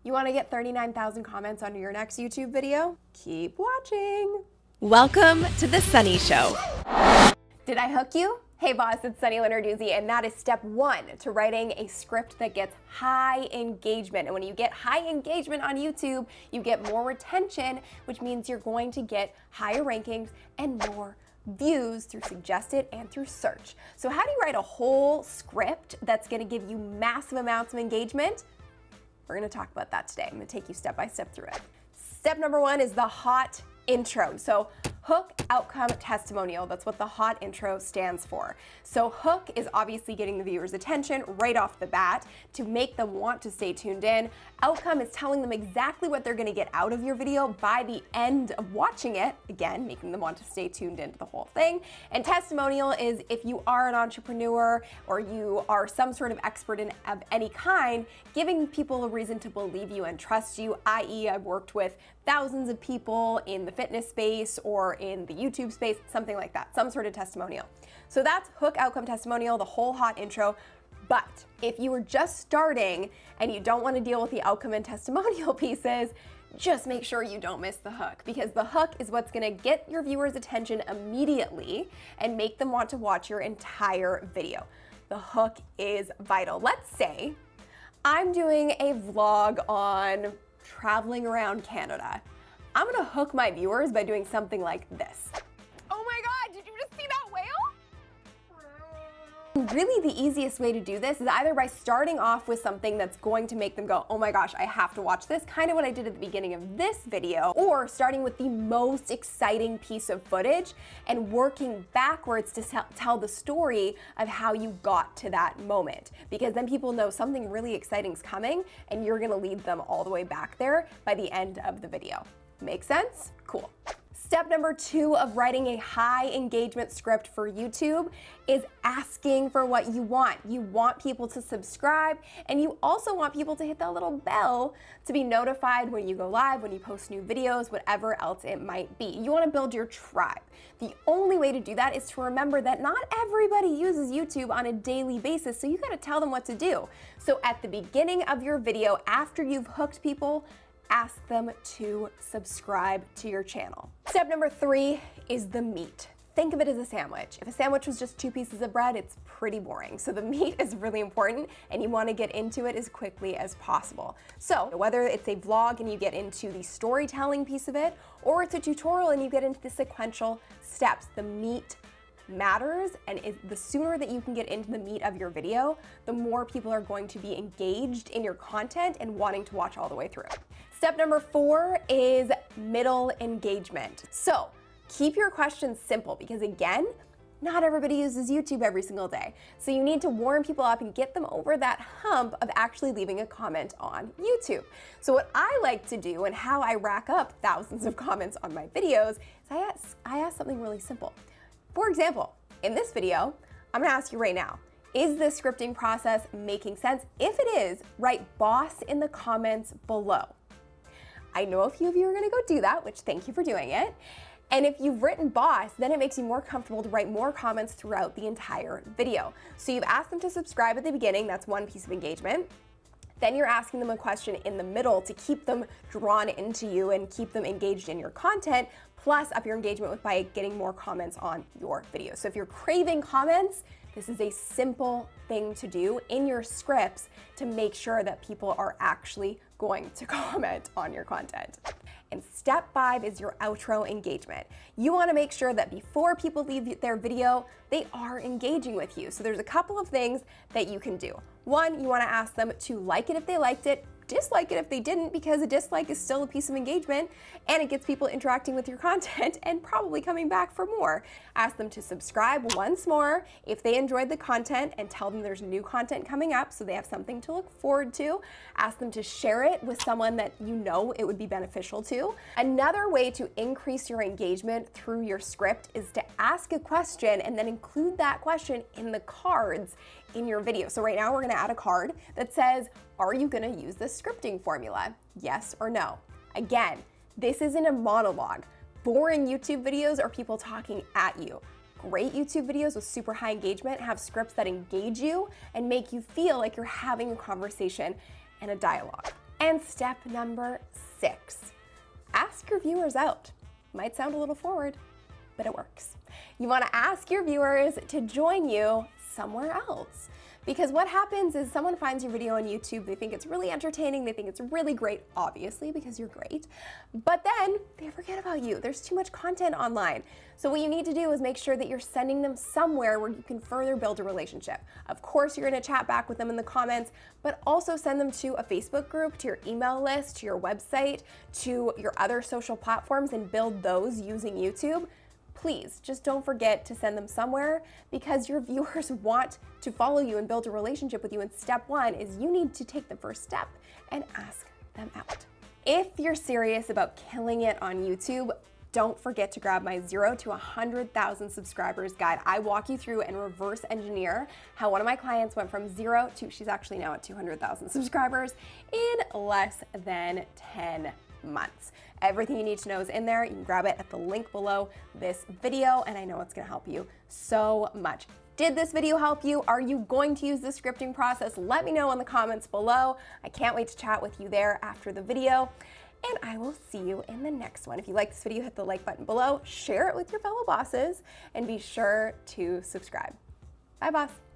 You want to get 39,000 comments on your next YouTube video? Keep watching. Welcome to The Sunny Show. Did I hook you? Hey boss, it's Sunny Lenarduzzi, and that is step one to writing a script that gets high engagement. And when you get high engagement on YouTube, you get more retention, which means you're going to get higher rankings and more views through suggested and through search. So how do you write a whole script that's going to give you massive amounts of engagement? We're going to talk about that today. I'm going to take you step by step through it. Step number one is the hot intro. So hook, outcome, testimonial. That's what the hot intro stands for. So hook is obviously getting the viewer's attention right off the bat to make them want to stay tuned in. Outcome is telling them exactly what they're going to get out of your video by the end of watching it. Again, making them want to stay tuned into the whole thing. And testimonial is if you are an entrepreneur or you are some sort of expert of any kind, giving people a reason to believe you and trust you, i.e. I've worked with thousands of people in the fitness space or in the YouTube space, something like that, some sort of testimonial. So that's hook, outcome, testimonial, the whole hot intro. But if you were just starting and you don't want to deal with the outcome and testimonial pieces, just make sure you don't miss the hook, because the hook is what's going to get your viewers' attention immediately and make them want to watch your entire video. The hook is vital. Let's say I'm doing a vlog on traveling around Canada. I'm gonna hook my viewers by doing something like this. Oh my God, did you just see that whale? Really, the easiest way to do this is either by starting off with something that's going to make them go, oh my gosh, I have to watch this, kind of what I did at the beginning of this video, or starting with the most exciting piece of footage and working backwards to tell the story of how you got to that moment. Because then people know something really exciting is coming and you're gonna lead them all the way back there by the end of the video. Make sense? Cool. Step number two of writing a high engagement script for YouTube is asking for what you want. You want people to subscribe, and you also want people to hit that little bell to be notified when you go live, when you post new videos, whatever else it might be. You want to build your tribe. The only way to do that is to remember that not everybody uses YouTube on a daily basis, so you got to tell them what to do. So at the beginning of your video, after you've hooked people, ask them to subscribe to your channel. Step number three is the meat. Think of it as a sandwich. If a sandwich was just two pieces of bread, it's pretty boring. So the meat is really important and you want to get into it as quickly as possible. So whether it's a vlog and you get into the storytelling piece of it, or it's a tutorial and you get into the sequential steps, the meat matters, and the sooner that you can get into the meat of your video, the more people are going to be engaged in your content and wanting to watch all the way through. Step number four is middle engagement. So keep your questions simple, because again, not everybody uses YouTube every single day. So you need to warm people up and get them over that hump of actually leaving a comment on YouTube. So what I like to do and how I rack up thousands of comments on my videos is I ask something really simple. For example, in this video, I'm gonna ask you right now, is this scripting process making sense? If it is, write boss in the comments below. I know a few of you are gonna go do that, which thank you for doing it. And if you've written boss, then it makes you more comfortable to write more comments throughout the entire video. So you've asked them to subscribe at the beginning, that's one piece of engagement. Then you're asking them a question in the middle to keep them drawn into you and keep them engaged in your content, plus up your engagement by getting more comments on your video. So if you're craving comments, this is a simple thing to do in your scripts to make sure that people are actually going to comment on your content. And step five is your outro engagement. You want to make sure that before people leave their video, they are engaging with you. So there's a couple of things that you can do. One, you want to ask them to like it if they liked it, dislike it if they didn't, because a dislike is still a piece of engagement and it gets people interacting with your content and probably coming back for more. Ask them to subscribe once more if they enjoyed the content, and tell them there's new content coming up so they have something to look forward to. Ask them to share it with someone that you know it would be beneficial to. Another way to increase your engagement through your script is to ask a question and then include that question in the cards in your video. So right now we're gonna add a card that says, are you gonna use this scripting formula? Yes or no? Again, this isn't a monologue. Boring YouTube videos are people talking at you. Great YouTube videos with super high engagement have scripts that engage you and make you feel like you're having a conversation and a dialogue. And step number 6, ask your viewers out. Might sound a little forward, but it works. You want to ask your viewers to join you somewhere else. Because what happens is someone finds your video on YouTube, they think it's really entertaining, they think it's really great, obviously, because you're great, but then they forget about you. There's too much content online. So what you need to do is make sure that you're sending them somewhere where you can further build a relationship. Of course, you're gonna chat back with them in the comments, but also send them to a Facebook group, to your email list, to your website, to your other social platforms, and build those using YouTube. Please, just don't forget to send them somewhere, because your viewers want to follow you and build a relationship with you. And step 1 is you need to take the first step and ask them out. If you're serious about killing it on YouTube, don't forget to grab my 0 to 100,000 subscribers guide. I walk you through and reverse engineer how one of my clients went from 0 to, she's actually now at 200,000 subscribers in less than 10 months. Everything you need to know is in there. You can grab it at the link below this video, and I know it's gonna help you so much. Did this video help you? Are you going to use the scripting process? Let me know in the comments below. I can't wait to chat with you there after the video, and I will see you in the next one. If you like this video, hit the like button below, share it with your fellow bosses, and be sure to subscribe. Bye, boss.